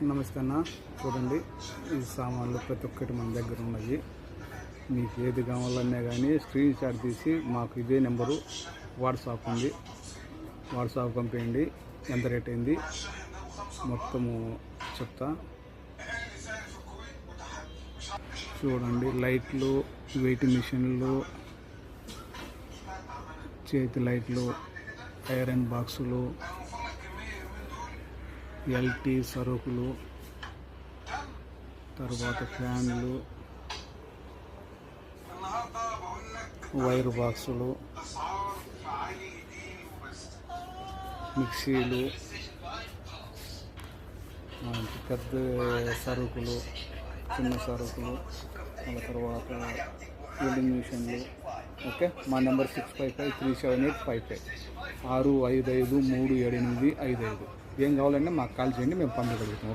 నమస్తే అన్న, చూడండి ఈ సామాన్లు ప్రతి ఒక్కటి మన దగ్గర ఉన్నాయి. మీకు ఏది కావాలన్నా కానీ స్క్రీన్ షాట్ తీసి మాకు ఇదే నెంబరు వాట్సాప్ ఉంది, వాట్సాప్ పంపేయండి. ఎంత రేట్ అయింది మొత్తము చెప్తా. చూడండి లైట్లు, వెయిట్ మిషన్లు, చేతి లైట్లు, ఐరన్ బాక్సులు, ఎల్టీ సరుకులు, తర్వాత ఫ్యాన్లు, వైర్ బాక్సులు, మిక్సీలు, పెద్ద సరుకులు, చిన్న సరుకులు, ఆ తర్వాత వెల్డింగ్ మిషన్లు. ఓకే, మా నెంబర్ 65537855 6553855. ఏం కావాలంటే మాకు కాల్ చేయండి, మేము పంపగలుగుతాం.